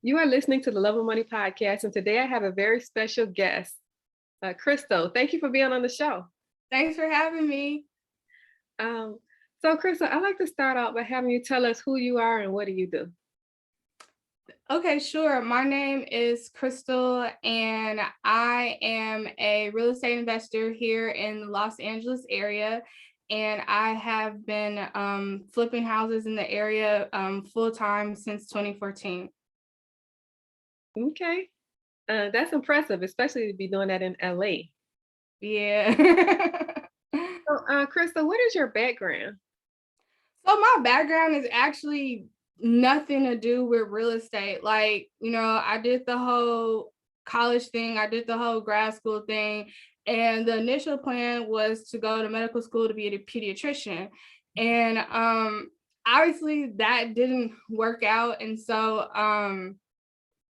You are listening to the Love of Money podcast, and today I have a very special guest, Crystal. Thank you for being on the show. Thanks for having me. Um, so, Crystal, I'd like to start out by having you tell us who you are and what do you do. Okay, sure. My name is Crystal, and I am a real estate investor here in the Los Angeles area. And I have been flipping houses in the area full time since 2014. Okay, that's impressive, especially to be doing that in LA. Yeah. So, Crystal, what is your background? So my background is actually nothing to do with real estate. Like, I did the whole college thing, I did the whole grad school thing, and the initial plan was to go to medical school to be a pediatrician. And obviously that didn't work out. And so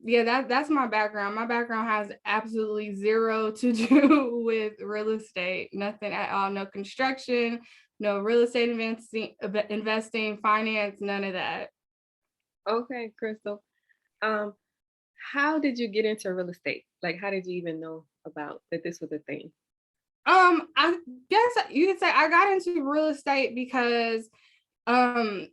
yeah, that's my background. My background has absolutely zero to do with real estate, nothing at all. No construction, no real estate investing, finance, none of that. Okay, Crystal. Um, how did you get into real estate? Like, how did you even know about that this was a thing? I guess you could say I got into real estate because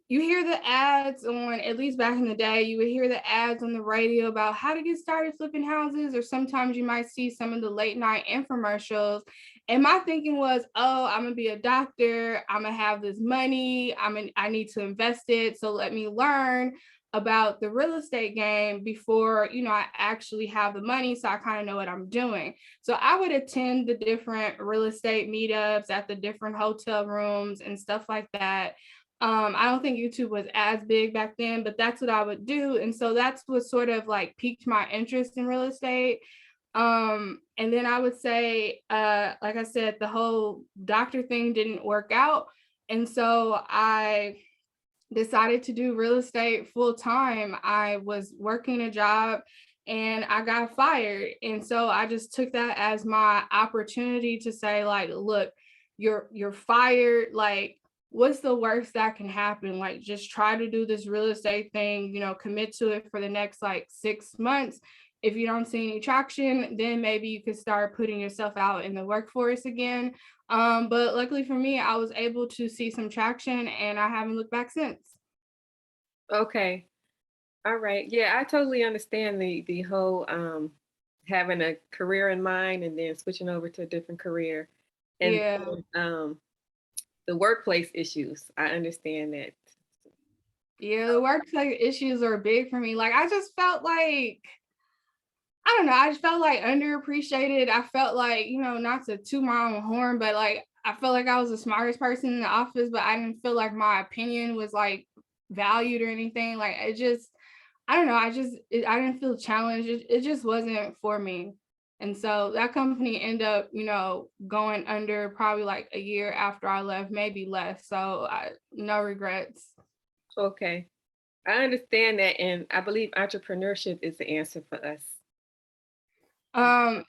you hear the ads on, at least back in the day, you would hear the ads on the radio about how to get started flipping houses, or sometimes you might see some of the late night infomercials. And my thinking was, oh, I'm gonna be a doctor, I'm gonna have this money, I need to invest it, so let me learn about the real estate game before I actually have the money, so I kind of know what I'm doing. So I would attend the different real estate meetups at the different hotel rooms and stuff like that. I don't think YouTube was as big back then, but that's what I would do. And so that's what sort of like piqued my interest in real estate. And then I would say, like I said, the whole doctor thing didn't work out. And so I decided to do real estate full time. I was working a job and I got fired. And so I just took that as my opportunity to say, like, look, you're fired. Like, what's the worst that can happen? Like, just try to do this real estate thing, commit to it for the next like 6 months. If you don't see any traction, then maybe you could start putting yourself out in the workforce again. But luckily for me, I was able to see some traction and I haven't looked back since. Okay. All right. Yeah, I totally understand the whole having a career in mind and then switching over to a different career and Yeah. the workplace issues. I understand that. Yeah, the workplace issues are big for me. Like, I just felt like, I don't know, I just felt like underappreciated. I felt like, not to toot my own horn, but like, I felt like I was the smartest person in the office, but I didn't feel like my opinion was like valued or anything. Like, it just, I don't know, I didn't feel challenged. It just wasn't for me. And so that company ended up, going under probably like a year after I left, maybe less. So no regrets. Okay. I understand that, and I believe entrepreneurship is the answer for us.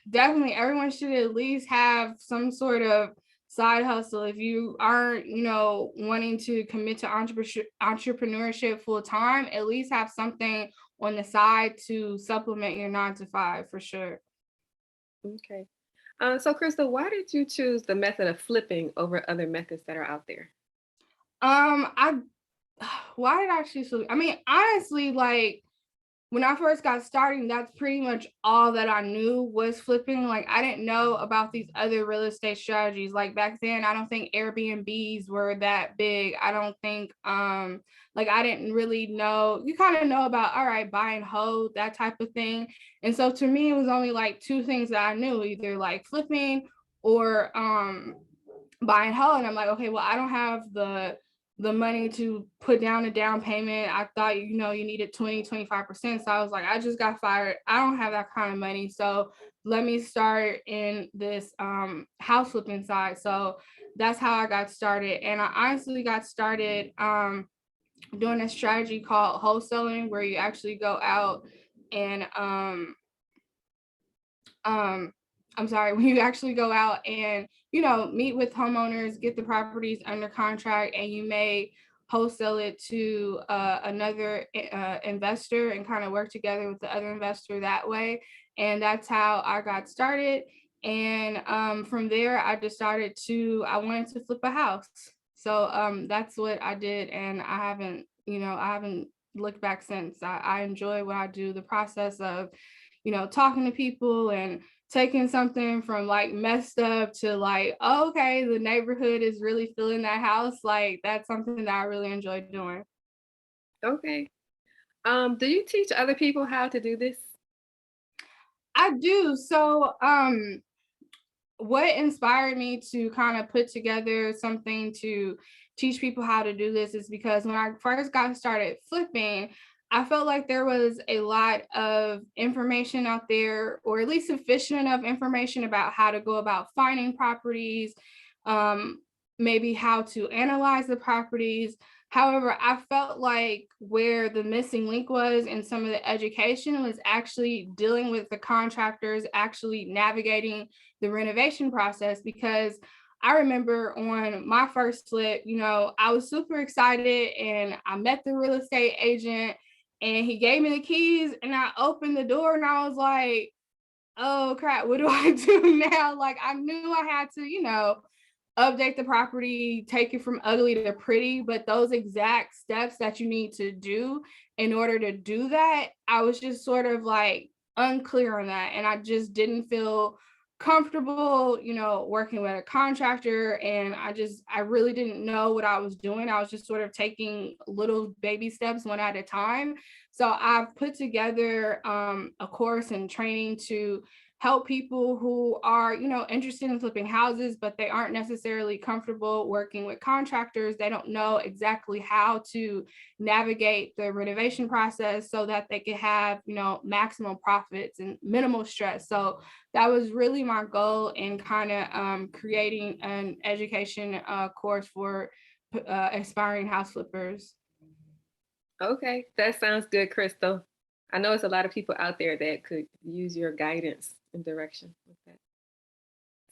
Definitely everyone should at least have some sort of side hustle. If you aren't, wanting to commit to entrepreneurship full time, at least have something on the side to supplement your 9 to 5 for sure. Okay. So, Crystal, why did you choose the method of flipping over other methods that are out there? I why did I choose to? I mean, honestly, like when I first got started, that's pretty much all that I knew was flipping. Like, I didn't know about these other real estate strategies. Like back then, I don't think Airbnbs were that big. I don't think like I didn't really know. You kind of know about, all right, buy and hold, that type of thing. And so to me, it was only like two things that I knew, either like flipping or buy and hold. And I'm like, okay, well, I don't have the money to put down a down payment. I thought, you needed 20-25%. So I was like, I just got fired. I don't have that kind of money. So let me start in this house flipping side. So that's how I got started. And I honestly got started doing a strategy called wholesaling, where you actually go out and when you actually go out and, meet with homeowners, get the properties under contract, and you may wholesale it to another investor and kind of work together with the other investor that way. And that's how I got started. And from there, I decided I wanted to flip a house. So that's what I did. And I haven't looked back since. I enjoy what I do, the process of, talking to people and taking something from like messed up to like, oh, okay, the neighborhood is really feeling that house. Like that's something that I really enjoy doing. Okay. Do you teach other people how to do this? I do. So what inspired me to kind of put together something to teach people how to do this is because when I first got started flipping, I felt like there was a lot of information out there, or at least sufficient enough information about how to go about finding properties, um, maybe how to analyze the properties. However, I felt like where the missing link was in some of the education was actually dealing with the contractors, actually navigating the renovation process. Because I remember on my first flip, I was super excited and I met the real estate agent and he gave me the keys and I opened the door and I was like, oh crap, what do I do now? Like I knew I had to, update the property, take it from ugly to pretty, but those exact steps that you need to do in order to do that, I was just sort of like unclear on that. And I just didn't feel comfortable, working with a contractor. And I really didn't know what I was doing. I was just sort of taking little baby steps one at a time. So I've put together a course and training to help people who are, interested in flipping houses, but they aren't necessarily comfortable working with contractors. They don't know exactly how to navigate the renovation process so that they can have, maximum profits and minimal stress. So that was really my goal in kind of creating an education course for aspiring house flippers. Okay, that sounds good, Crystal. I know it's a lot of people out there that could use your guidance and direction with that.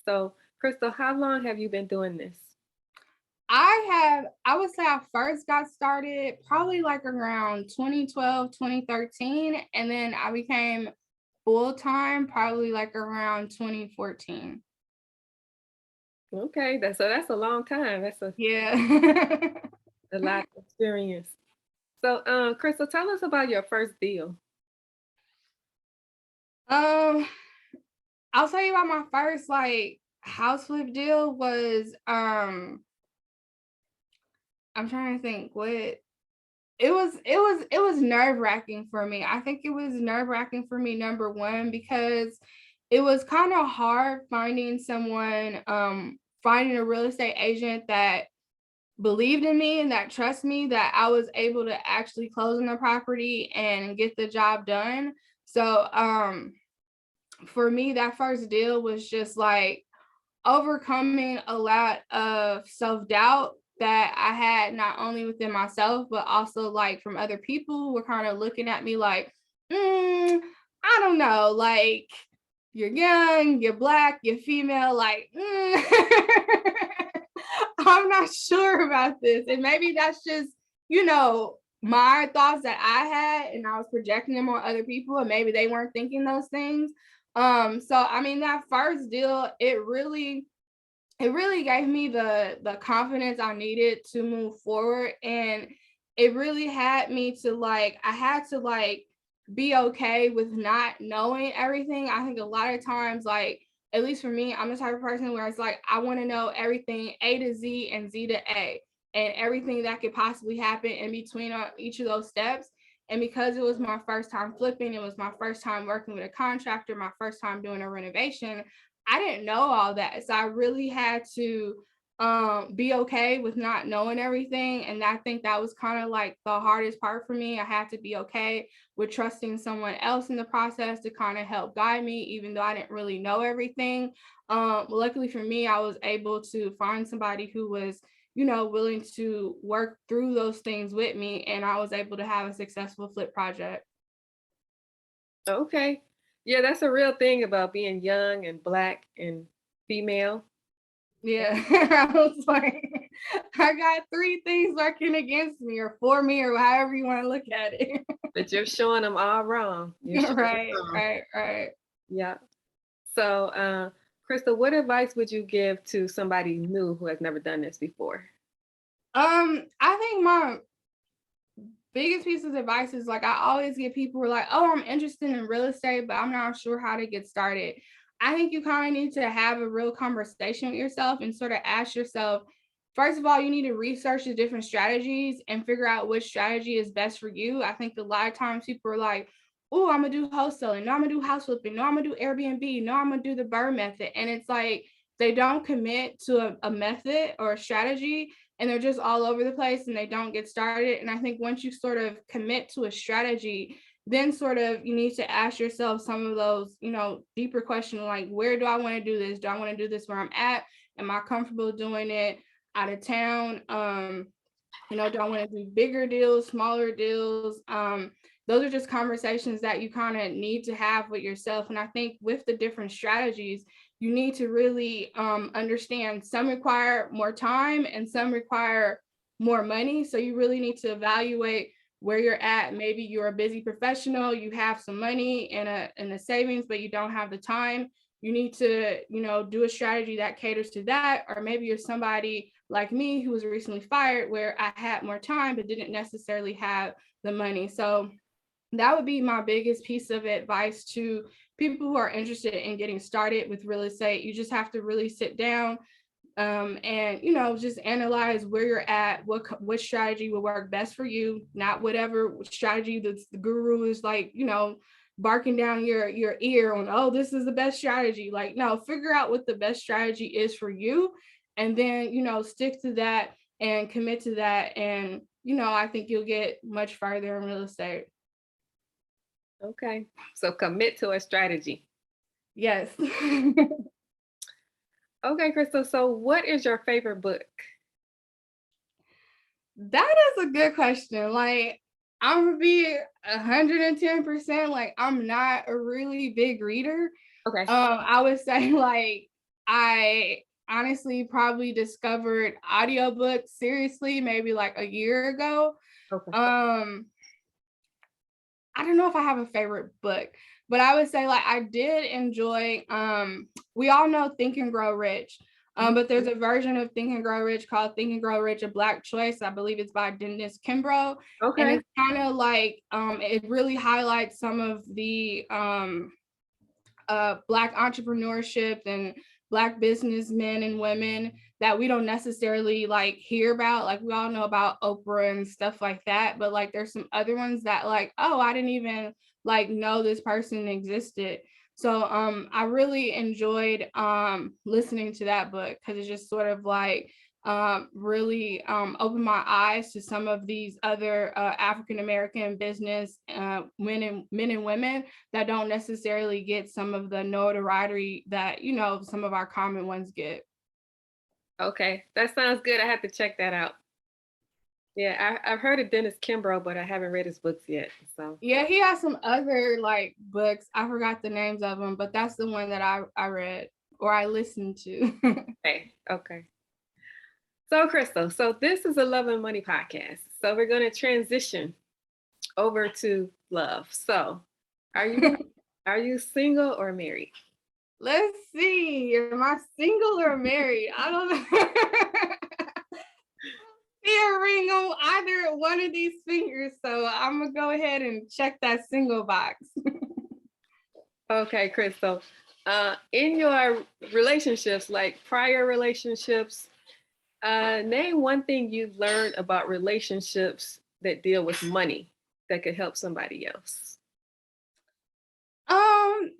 So, Crystal, how long have you been doing this? I would say I first got started probably like around 2012, 2013, and then I became full time probably like around 2014. Okay, that's a long time. That's Yeah. a lot of experience. So, Crystal, tell us about your first deal. um, I'll tell you about my first like house flip deal was I'm trying to think what it was nerve-wracking for me. I think it was nerve-wracking for me, number one, because it was kind of hard finding a real estate agent that believed in me and that trust me that I was able to actually close on the property and get the job done. So for me, that first deal was just like overcoming a lot of self-doubt that I had not only within myself, but also like from other people who were kind of looking at me like, I don't know, like you're young, you're black, you're female, like, I'm not sure about this. And maybe that's just, my thoughts that I had and I was projecting them on other people and maybe they weren't thinking those things. So I mean that first deal, it really gave me the confidence I needed to move forward. And it really had me to like, I had to like be okay with not knowing everything. I think a lot of times, like, at least for me, I'm the type of person where it's like, I want to know everything A to Z and Z to A and everything that could possibly happen in between each of those steps. And because it was my first time flipping, it was my first time working with a contractor, my first time doing a renovation, I didn't know all that. So I really had to be okay with not knowing everything. And I think that was kind of like the hardest part for me. I had to be okay with trusting someone else in the process to kind of help guide me, even though I didn't really know everything. Luckily for me, I was able to find somebody who was, willing to work through those things with me. And I was able to have a successful flip project. Okay. Yeah, that's a real thing about being young and black and female. Yeah. I was like, I got 3 things working against me or for me or however you want to look at it. But you're showing them all wrong. You're showing them Right, wrong. right. Yeah. So, Crystal, what advice would you give to somebody new who has never done this before? I think my biggest piece of advice is like I always get people who are like, oh, I'm interested in real estate, but I'm not sure how to get started. I think you kind of need to have a real conversation with yourself and sort of ask yourself, first of all, you need to research the different strategies and figure out which strategy is best for you. I think a lot of times people are like, oh, I'm gonna do wholesaling, no, I'm gonna do house flipping, no, I'm gonna do Airbnb, no, I'm gonna do the BRRRR method. And it's like they don't commit to a method or a strategy, and they're just all over the place and they don't get started. And I think once you sort of commit to a strategy, then sort of you need to ask yourself some of those, deeper questions like, where do I want to do this? Do I want to do this where I'm at? Am I comfortable doing it out of town? Do I want to do bigger deals, smaller deals? Those are just conversations that you kind of need to have with yourself. And I think with the different strategies, you need to really understand some require more time and some require more money. So you really need to evaluate where you're at. Maybe you're a busy professional, you have some money in a savings, but you don't have the time. You need to, do a strategy that caters to that. Or maybe you're somebody like me who was recently fired where I had more time, but didn't necessarily have the money. So that would be my biggest piece of advice to people who are interested in getting started with real estate. You just have to really sit down and just analyze where you're at, what strategy will work best for you, not whatever strategy the guru is like, barking down your ear on, oh, this is the best strategy. Like, no, figure out what the best strategy is for you, and then stick to that and commit to that. And I think you'll get much farther in real estate. Okay. So commit to a strategy. Yes. Okay, Crystal. So what is your favorite book? That is a good question. Like, I'm gonna be 110%. Like, I'm not a really big reader. Okay. I would say like I honestly probably discovered audiobooks seriously maybe like a year ago. Okay. I don't know if I have a favorite book, but I would say like I did enjoy we all know Think and Grow Rich. But there's a version of Think and Grow Rich called Think and Grow Rich, A Black Choice. I believe it's by Kimbrough. Okay. And it's kind of like it really highlights some of the Black entrepreneurship and Black businessmen and women that we don't necessarily like hear about. Like, we all know about Oprah and stuff like that, but like there's some other ones that like, oh, I didn't even like know this person existed. So I really enjoyed listening to that book because it's just sort of like really opened my eyes to some of these other African American business men and women that don't necessarily get some of the notoriety that some of our common ones get. Okay, that sounds good. I have to check that out. Yeah, I've heard of Dennis Kimbrough, but I haven't read his books yet. So Yeah, he has some other like books. I forgot the names of them, but that's the one that I read or I listened to. okay. So Crystal, so this is a Love and Money podcast. So we're going to transition over to love. So are you single or married? Let's see. Am I single or married? I don't know. See a ring on either one of these fingers, so I'm gonna go ahead and check that single box. Okay, Crystal. In your relationships, like prior relationships, name one thing you've learned about relationships that deal with money that could help somebody else. Um,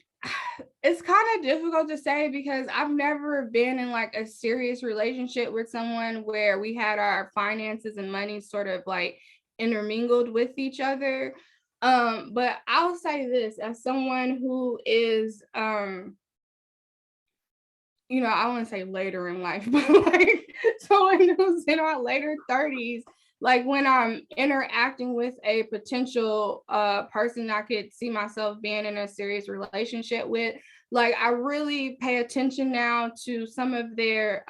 it's kind of difficult to say because I've never been in like a serious relationship with someone where we had our finances and money sort of like intermingled with each other. But I'll say this as someone who is I want to say later in life, but like someone who's in our later 30s, like when I'm interacting with a potential person I could see myself being in a serious relationship with, like I really pay attention now to some of their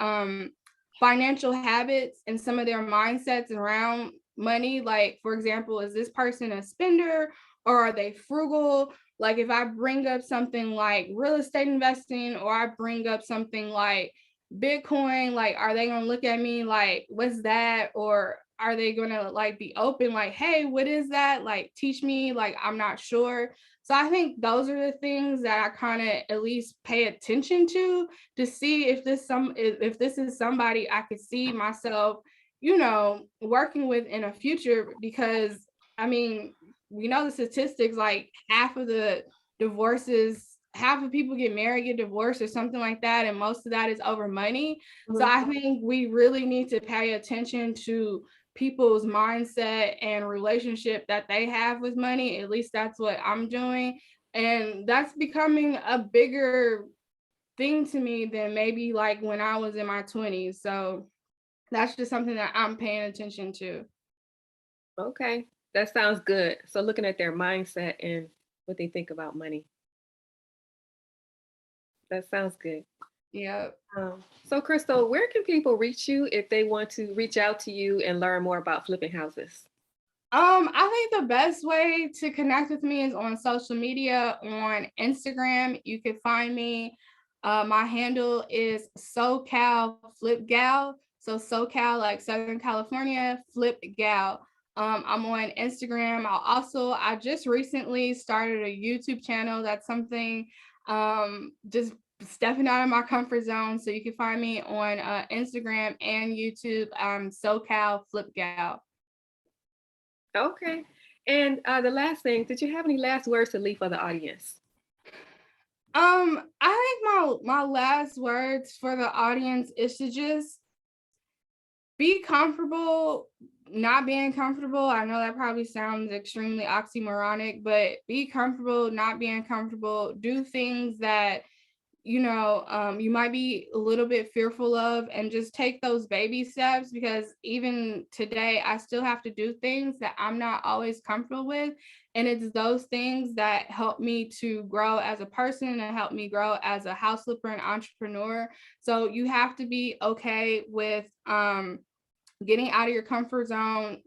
financial habits and some of their mindsets around money. Like, for example, is this person a spender or are they frugal? Like, if I bring up something like real estate investing or I bring up something like Bitcoin, like, are they gonna look at me like, what's that? Or are they gonna like be open, like, hey, what is that? Like, teach me, like, I'm not sure. So I think those are the things that I kind of at least pay attention to see if this is somebody I could see myself, working with in a future. Because I mean, we know the statistics, like half of people get married, get divorced, or something like that, and most of that is over money. So Mhm. I think we really need to pay attention to people's mindset and relationship that they have with money. At least that's what I'm doing. And that's becoming a bigger thing to me than maybe like when I was in my 20s. So that's just something that I'm paying attention to. Okay, that sounds good. So looking at their mindset and what they think about money, that sounds good. Yeah. So Crystal, where can people reach you if they want to reach out to you and learn more about flipping houses? I think the best way to connect with me is on social media. On Instagram, you can find me. My handle is socalflipgal. So SoCal, like Southern California, flip gal. I'm on Instagram. I just recently started a YouTube channel. That's something just stepping out of my comfort zone. So you can find me on Instagram and YouTube. SoCal Flip Gal. Okay. And the last thing, did you have any last words to leave for the audience? I think my last words for the audience is to just be comfortable not being comfortable. I know that probably sounds extremely oxymoronic, but be comfortable not being comfortable. Do things that you might be a little bit fearful of, and just take those baby steps, because even today I still have to do things that I'm not always comfortable with. And it's those things that help me to grow as a person and help me grow as a house flipper and entrepreneur. So you have to be okay with getting out of your comfort zone,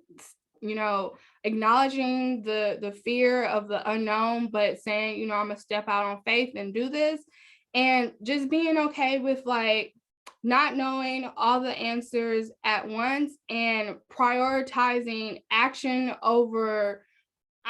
you know, acknowledging the fear of the unknown, but saying, I'm gonna step out on faith and do this. And just being okay with like not knowing all the answers at once and prioritizing action over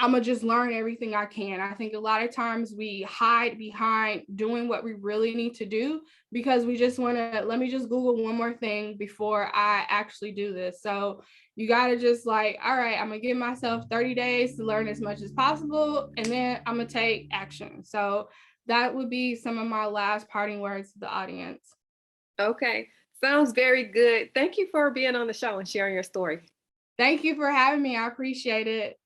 I'm gonna just learn everything I can. I think a lot of times we hide behind doing what we really need to do because we just want to, let me just Google one more thing before I actually do this. So you got to just like, all right, I'm gonna give myself 30 days to learn as much as possible, and then I'm gonna take action. So that would be some of my last parting words to the audience. Okay. Sounds very good. Thank you for being on the show and sharing your story. Thank you for having me. I appreciate it.